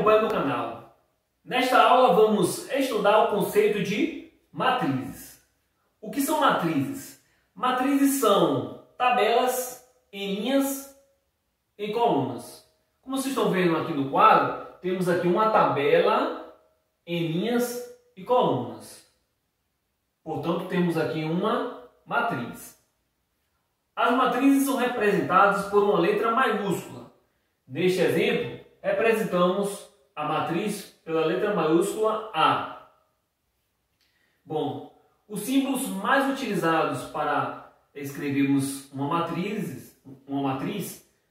acompanha meu canal. Nesta aula vamos estudar o conceito de matrizes. O que são matrizes? Matrizes são tabelas em linhas e colunas. Como vocês estão vendo aqui no quadro, temos aqui uma tabela em linhas e colunas. Portanto, temos aqui uma matriz. As matrizes são representadas por uma letra maiúscula. Neste exemplo, representamos a matriz pela letra maiúscula A. Bom, os símbolos mais utilizados para escrevermos uma matriz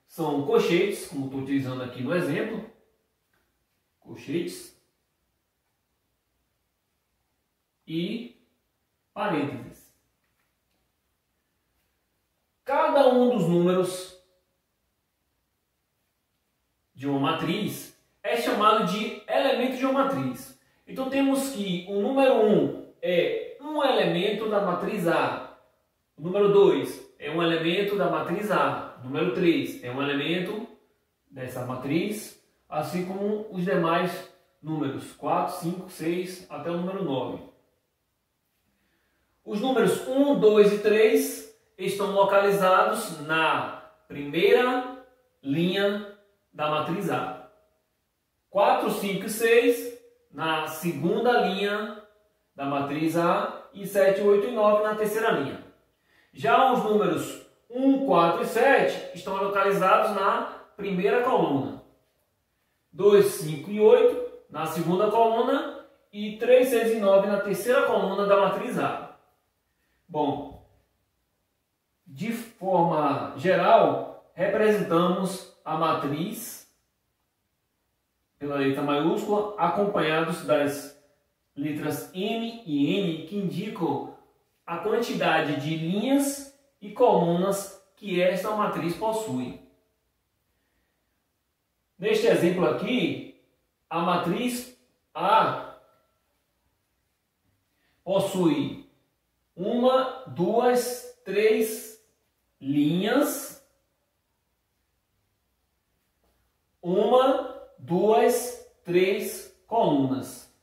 são colchetes, como estou utilizando aqui no exemplo. Colchetes. E parênteses. Cada um dos números de uma matriz é chamado de elemento de uma matriz. Então temos que o número 1 é um elemento da matriz A. O número 2 é um elemento da matriz A. O número 3 é um elemento dessa matriz, assim como os demais números 4, 5, 6 até o número 9. Os números 1, 2 e 3 estão localizados na primeira linha da matriz A. 4, 5 e 6 na segunda linha da matriz A e 7, 8 e 9 na terceira linha. Já os números 1, 4 e 7 estão localizados na primeira coluna. 2, 5 e 8 na segunda coluna e 3, 6 e 9 na terceira coluna da matriz A. Bom, de forma geral, representamos a matriz pela letra maiúscula, acompanhados das letras M e N, que indicam a quantidade de linhas e colunas que esta matriz possui. Neste exemplo aqui, a matriz A possui 1, 2, 3 linhas, 1, 2, 3 colunas.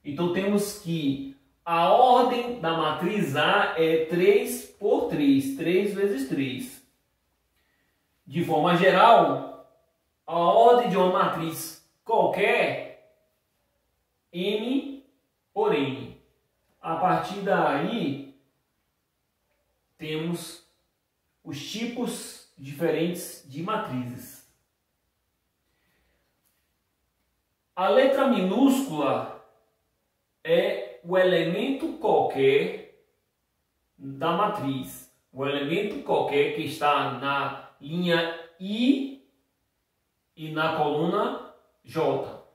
Então temos que a ordem da matriz A é 3 por 3, 3 vezes 3. De forma geral, a ordem de uma matriz qualquer, M por N. A partir daí, temos os tipos diferentes de matrizes. A letra minúscula é o elemento qualquer da matriz. O elemento qualquer que está na linha I e na coluna J.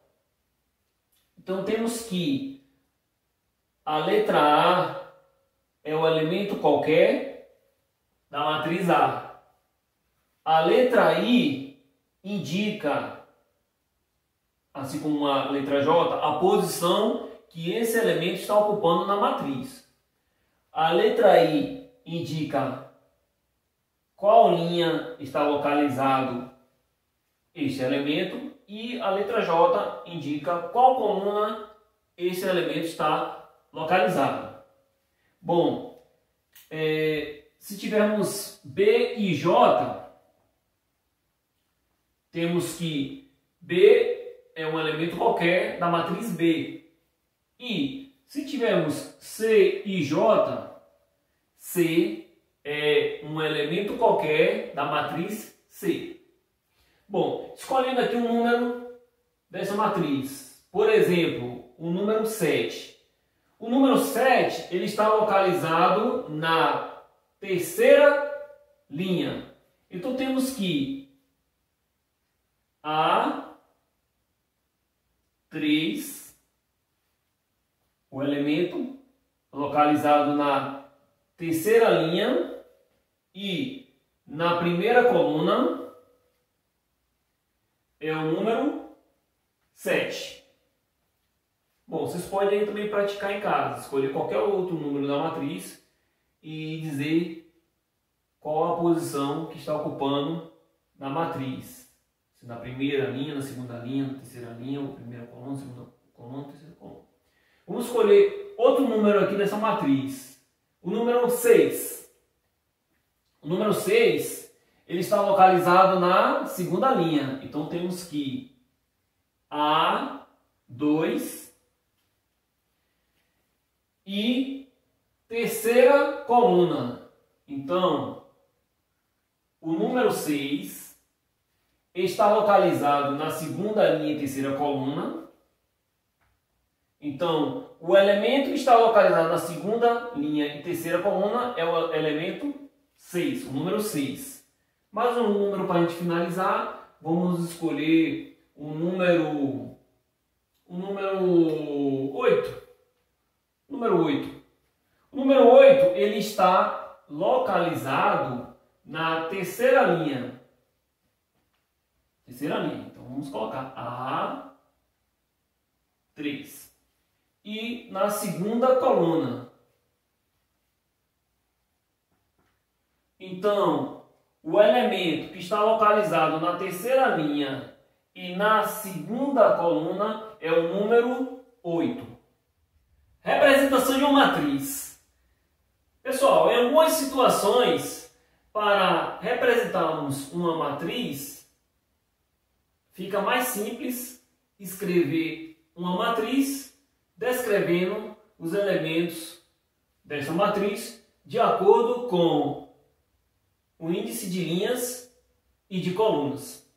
Então temos que a letra A é o elemento qualquer da matriz A. A letra I indica, assim como a letra J, a posição que esse elemento está ocupando na matriz. A letra I indica qual linha está localizado este elemento e a letra J indica qual coluna esse elemento está localizado. Bom, se tivermos B e J, temos que B é um elemento qualquer da matriz B. E se tivermos C e J, C é um elemento qualquer da matriz C. Bom, escolhendo aqui um número dessa matriz, por exemplo, o número 7. O número 7 ele está localizado na terceira linha. Então temos que A3, o elemento localizado na terceira linha e na primeira coluna é o número 7. Bom, vocês podem também praticar em casa, escolher qualquer outro número da matriz e dizer qual a posição que está ocupando na matriz. Na primeira linha, na segunda linha, na terceira linha, ou primeira coluna, segunda coluna, terceira coluna. Vamos escolher outro número aqui nessa matriz. O número 6. O número 6, ele está localizado na segunda linha. Então temos que A2 e terceira coluna. Então, o número 6 está localizado na segunda linha e terceira coluna. Então, o elemento que está localizado na segunda linha e terceira coluna é o elemento 6, o número 6. Mais um número para a gente finalizar, vamos escolher o número 8. Número 8. O número 8, ele está localizado na terceira linha. Terceira linha. Então vamos colocar A3. E na segunda coluna. Então, o elemento que está localizado na terceira linha e na segunda coluna é o número 8. Representação de uma matriz. Pessoal, em algumas situações, para representarmos uma matriz, fica mais simples escrever uma matriz descrevendo os elementos desta matriz de acordo com o índice de linhas e de colunas.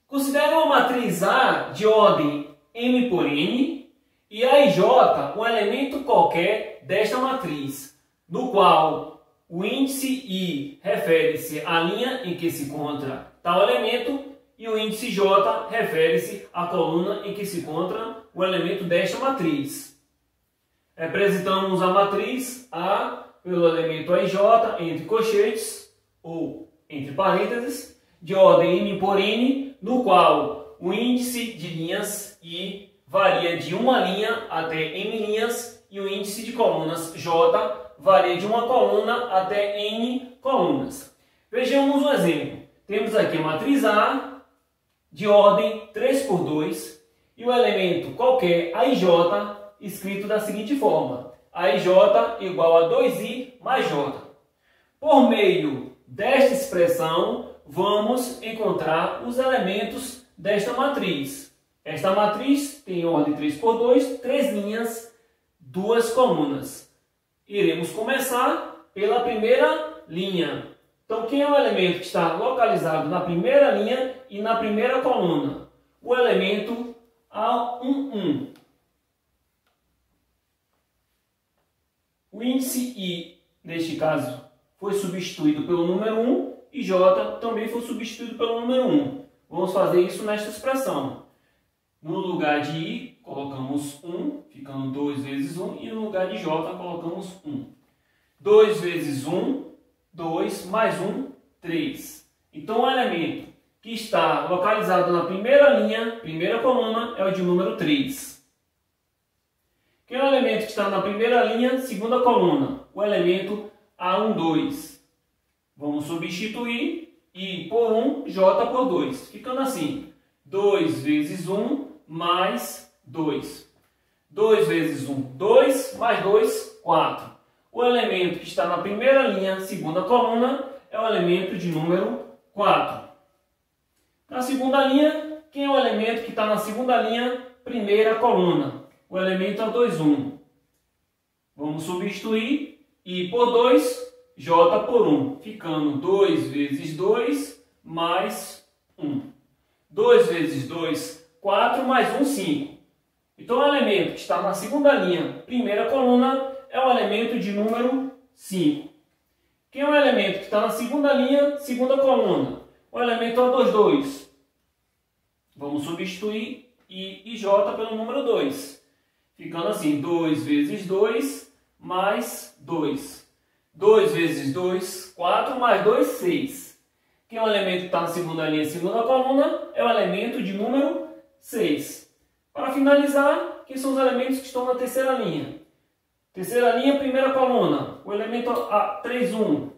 Considere uma matriz A de ordem M por N e A e J um elemento qualquer desta matriz, no qual o índice I refere-se à linha em que se encontra tal elemento e o índice J refere-se à coluna em que se encontra o elemento desta matriz. Representamos a matriz A pelo elemento A e J entre colchetes ou entre parênteses de ordem M por N, no qual o índice de linhas I varia de uma linha até M linhas e o índice de colunas J varia de uma coluna até N colunas. Vejamos um exemplo. Temos aqui a matriz A de ordem 3 por 2 e o elemento qualquer A e J escrito da seguinte forma: A e J igual a 2I mais J. Por meio desta expressão, vamos encontrar os elementos desta matriz. Esta matriz tem ordem 3 por 2, 3 linhas, 2 colunas. Iremos começar pela primeira linha. Então, quem é o elemento que está localizado na primeira linha e na primeira coluna? O elemento A11. O índice I, neste caso, foi substituído pelo número 1 e J também foi substituído pelo número 1. Vamos fazer isso nesta expressão. No lugar de I, colocamos 1, ficando 2 vezes 1, e no lugar de J, colocamos 1. 2 vezes 1, 2 mais 1, 3. Então, o elemento que está localizado na primeira linha, primeira coluna, é o de número 3. Quem é o elemento que está na primeira linha, segunda coluna? O elemento A12. Vamos substituir I por 1, J por 2. Ficando assim, 2 vezes 1 mais 2. 2 vezes 1, 2 mais 2, 4. O elemento que está na primeira linha, segunda coluna, é o elemento de número 4. Na segunda linha, quem é o elemento que está na segunda linha, primeira coluna? O elemento A21. Vamos substituir I por 2, J por 1, ficando 2 vezes 2 mais 1. 2 vezes 2, 4 mais 1, 5. Então, o elemento que está na segunda linha, primeira coluna, é o elemento de número 5. Quem é o elemento que está na segunda linha, segunda coluna? O elemento A22. Vamos substituir I e J pelo número 2. Ficando assim, 2 vezes 2 mais 2. 2 vezes 2, 4 mais 2, 6. Quem é o elemento que está na segunda linha, segunda coluna? É o elemento de número 6. Para finalizar, quem são os elementos que estão na terceira linha? Terceira linha, primeira coluna. O elemento A31.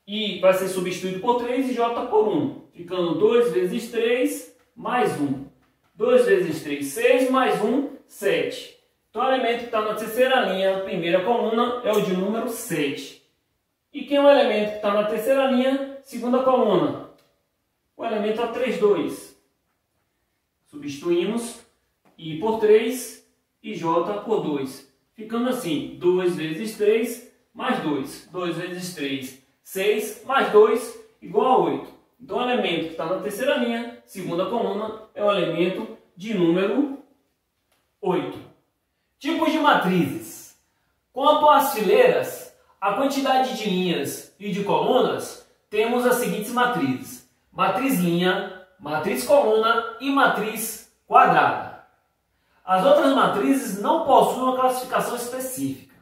I vai ser substituído por 3 e J por 1. Ficando 2 vezes 3 mais 1. 2 vezes 3, 6, mais 1, 7. Então o elemento que está na terceira linha, primeira coluna, é o de número 7. E quem é o elemento que está na terceira linha, segunda coluna? O elemento A3, 2. Substituímos I por 3 e J por 2. Ficando assim, 2 vezes 3 mais 2. 2 vezes 3, 6 mais 2 igual a 8. Então o elemento que está na terceira linha, segunda coluna, é o elemento de número 8. Tipos de matrizes. Quanto às fileiras, a quantidade de linhas e de colunas, temos as seguintes matrizes: matriz linha, matriz coluna e matriz quadrada. As outras matrizes não possuem uma classificação específica.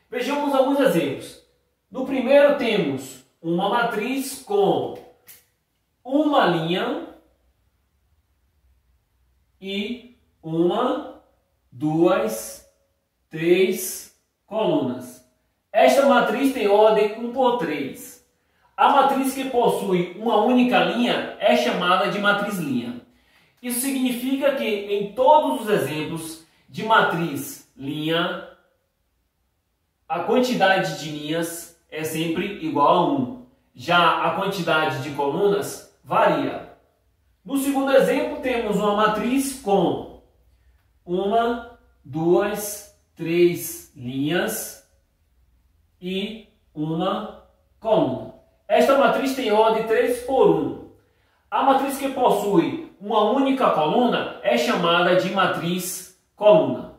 Vejamos alguns exemplos. No primeiro temos uma matriz com uma linha e uma, duas, três colunas. Esta matriz tem ordem 1 por 3. A matriz que possui uma única linha é chamada de matriz linha. Isso significa que em todos os exemplos de matriz linha, a quantidade de linhas é sempre igual a 1. Já a quantidade de colunas varia. No segundo exemplo, temos uma matriz com uma, duas, três linhas e uma coluna. Esta matriz tem ordem 3 por 1. A matriz que possui uma única coluna é chamada de matriz coluna.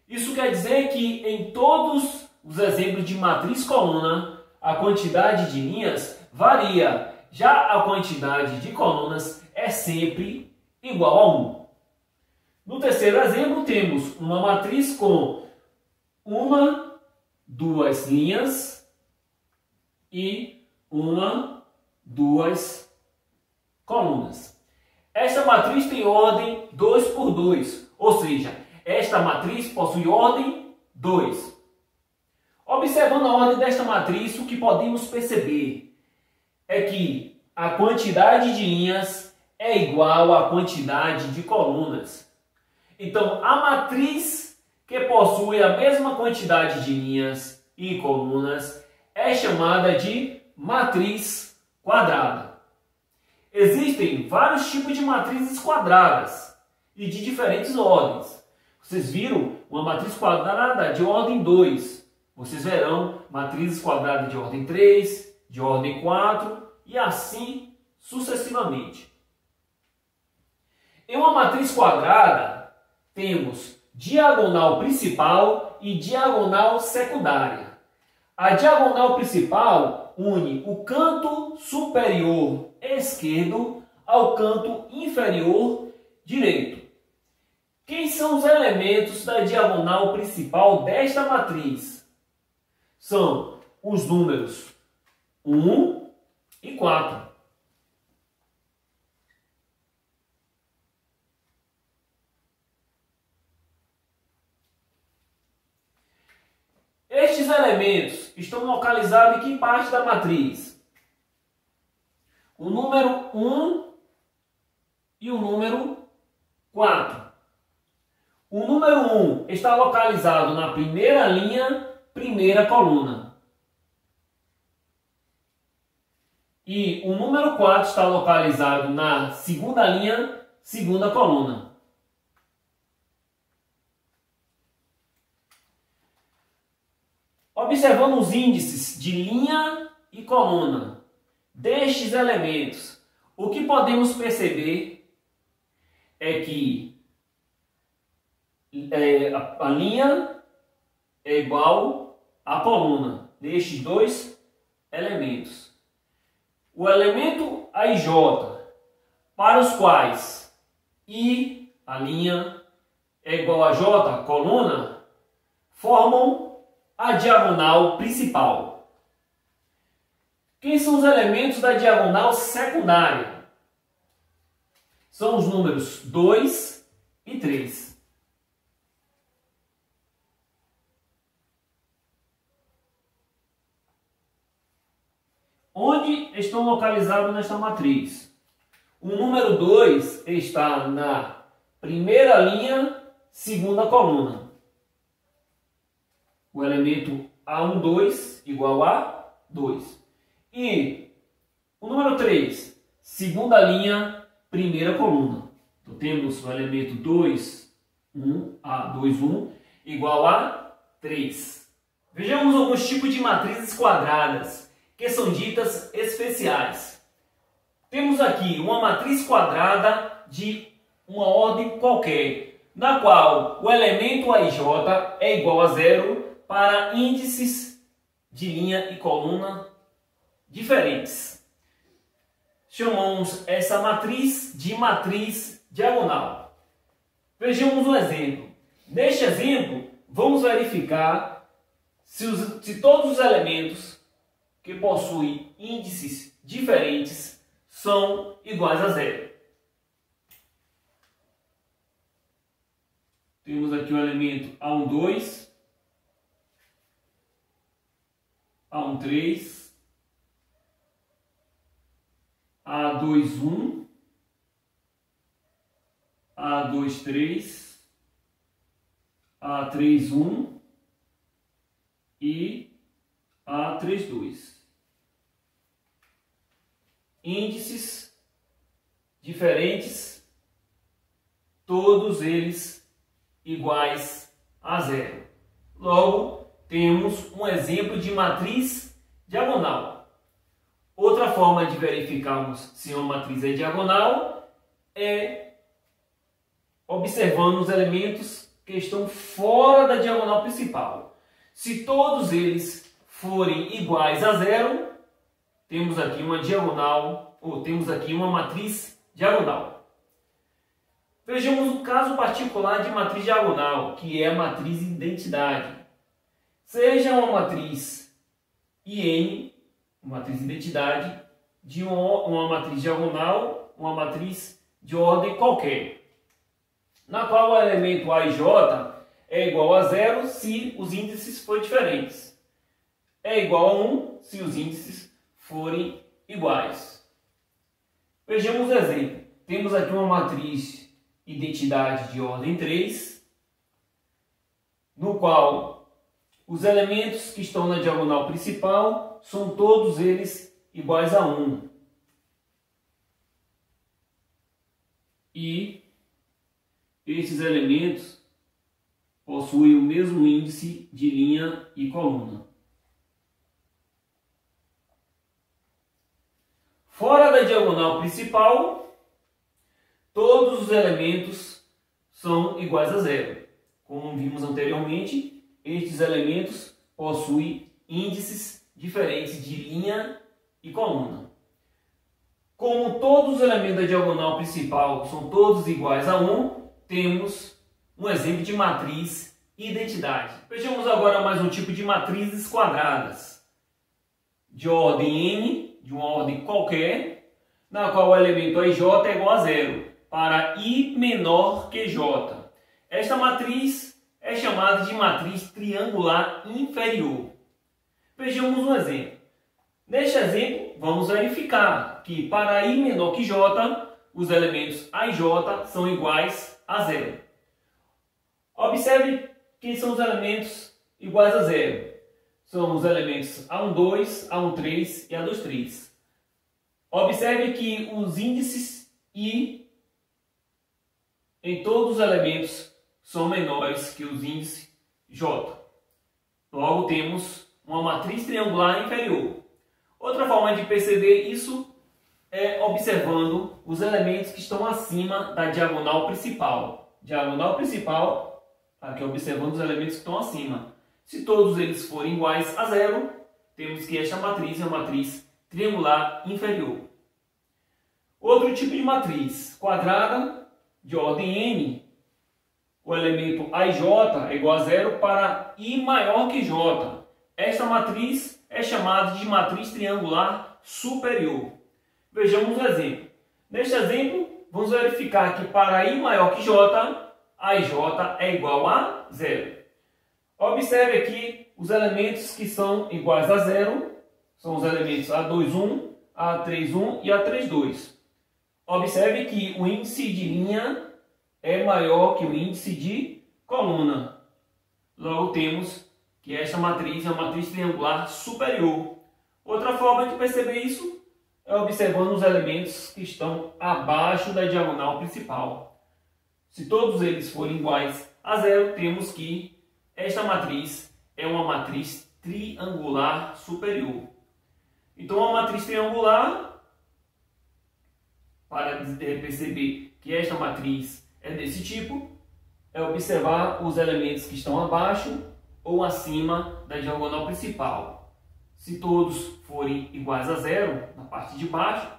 Isso quer dizer que em todos os exemplos de matriz coluna, a quantidade de linhas varia, já a quantidade de colunas é sempre igual a 1. No terceiro exemplo, temos uma matriz com uma, duas linhas e uma, duas colunas. Esta matriz tem ordem 2 por 2, ou seja, esta matriz possui ordem 2. Observando a ordem desta matriz, o que podemos perceber é que a quantidade de linhas é igual à quantidade de colunas. Então, a matriz que possui a mesma quantidade de linhas e colunas é chamada de matriz quadrada. Existem vários tipos de matrizes quadradas e de diferentes ordens. Vocês viram uma matriz quadrada de ordem 2. Vocês verão matrizes quadradas de ordem 3, de ordem 4 e assim sucessivamente. Em uma matriz quadrada, temos diagonal principal e diagonal secundária. A diagonal principal une o canto superior esquerdo ao canto inferior direito. Quem são os elementos da diagonal principal desta matriz? São os números 1 e 4. Estes elementos estão localizados em que parte da matriz? O número 1 e o número 4. O número 1 está localizado na primeira linha, primeira coluna. E o número 4 está localizado na segunda linha, segunda coluna. Observando os índices de linha e coluna destes elementos, o que podemos perceber é que a linha é igual à coluna destes dois elementos. O elemento A e J, para os quais I, a linha, é igual a J, a coluna, formam a diagonal principal. Quem são os elementos da diagonal secundária? São os números 2 e 3. onde estão localizados nesta matriz? O número 2 está na primeira linha, segunda coluna. O elemento A12 igual a 2. E o número 3, segunda linha, primeira coluna. Então temos o elemento 2, 1, A21 igual a 3. Vejamos alguns tipos de matrizes quadradas, que são ditas especiais. Temos aqui uma matriz quadrada de uma ordem qualquer, na qual o elemento AJ é igual a 0 para índices de linha e coluna diferentes. Chamamos essa matriz de matriz diagonal. Vejamos um exemplo. Neste exemplo, vamos verificar se todos os elementos que possuem índices diferentes são iguais a 0. Temos aqui o elemento A12, A13, A21, A23, A31 e A32. Índices diferentes, todos eles iguais a 0. Logo, temos um exemplo de matriz diagonal. Outra forma de verificarmos se uma matriz é diagonal é observando os elementos que estão fora da diagonal principal. Se todos eles forem iguais a 0, temos aqui uma diagonal, ou temos aqui uma matriz diagonal. Vejamos o caso particular de matriz diagonal, que é a matriz identidade. Seja uma matriz IN, uma matriz identidade, de uma matriz diagonal, uma matriz de ordem qualquer, na qual o elemento AJ é igual a 0 se os índices forem diferentes. É igual a 1 se os índices forem iguais. Vejamos o exemplo. Temos aqui uma matriz identidade de ordem 3, no qual os elementos que estão na diagonal principal são todos eles iguais a 1. E esses elementos possuem o mesmo índice de linha e coluna. Fora da diagonal principal, todos os elementos são iguais a 0. Como vimos anteriormente, estes elementos possuem índices diferentes de linha e coluna. Como todos os elementos da diagonal principal são todos iguais a 1, temos um exemplo de matriz identidade. Vejamos agora mais um tipo de matrizes quadradas, de ordem n, de uma ordem qualquer, na qual o elemento IJ é igual a 0, para I menor que J. Esta matriz é chamada de matriz triangular inferior. Vejamos um exemplo. Neste exemplo, vamos verificar que para I menor que J, os elementos A e J são iguais a 0. Observe quem são os elementos iguais a 0. São os elementos A12, A13 e A23. Observe que os índices I em todos os elementos são menores que os índices J. Logo, temos uma matriz triangular inferior. Outra forma de perceber isso é observando os elementos que estão acima da diagonal principal. Diagonal principal, aqui observando os elementos que estão acima. Se todos eles forem iguais a 0, temos que esta matriz é uma matriz triangular inferior. Outro tipo de matriz quadrada de ordem n, o elemento AJ é igual a 0 para I maior que J. Esta matriz é chamada de matriz triangular superior. Vejamos um exemplo. Neste exemplo, vamos verificar que para I maior que J, AJ é igual a 0. Observe aqui os elementos que são iguais a 0, são os elementos A21, A31 e A32. Observe que o índice de linha é maior que o índice de coluna. Logo temos que esta matriz é uma matriz triangular superior. Outra forma de perceber isso é observando os elementos que estão abaixo da diagonal principal. Se todos eles forem iguais a zero, temos que esta matriz é uma matriz triangular superior. Então, uma matriz triangular, para perceber que esta matriz é desse tipo, é observar os elementos que estão abaixo ou acima da diagonal principal. Se todos forem iguais a zero na parte de baixo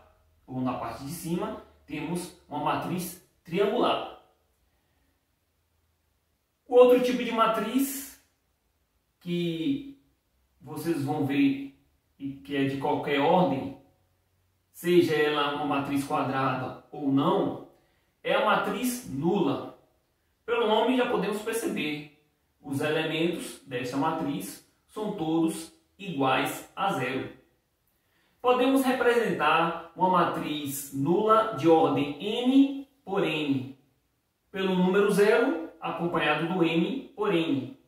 ou na parte de cima, temos uma matriz triangular. O outro tipo de matriz que vocês vão ver e que é de qualquer ordem, seja ela uma matriz quadrada ou não, é a matriz nula. Pelo nome já podemos perceber, os elementos desta matriz são todos iguais a zero. Podemos representar uma matriz nula de ordem n por n, pelo número zero acompanhado do m por n.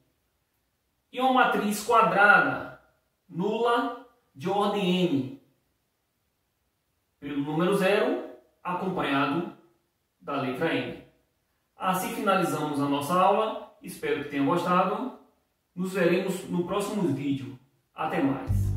E uma matriz quadrada nula de ordem n, pelo número zero acompanhado da letra n. Assim finalizamos a nossa aula. Espero que tenham gostado. Nos veremos no próximo vídeo. Até mais!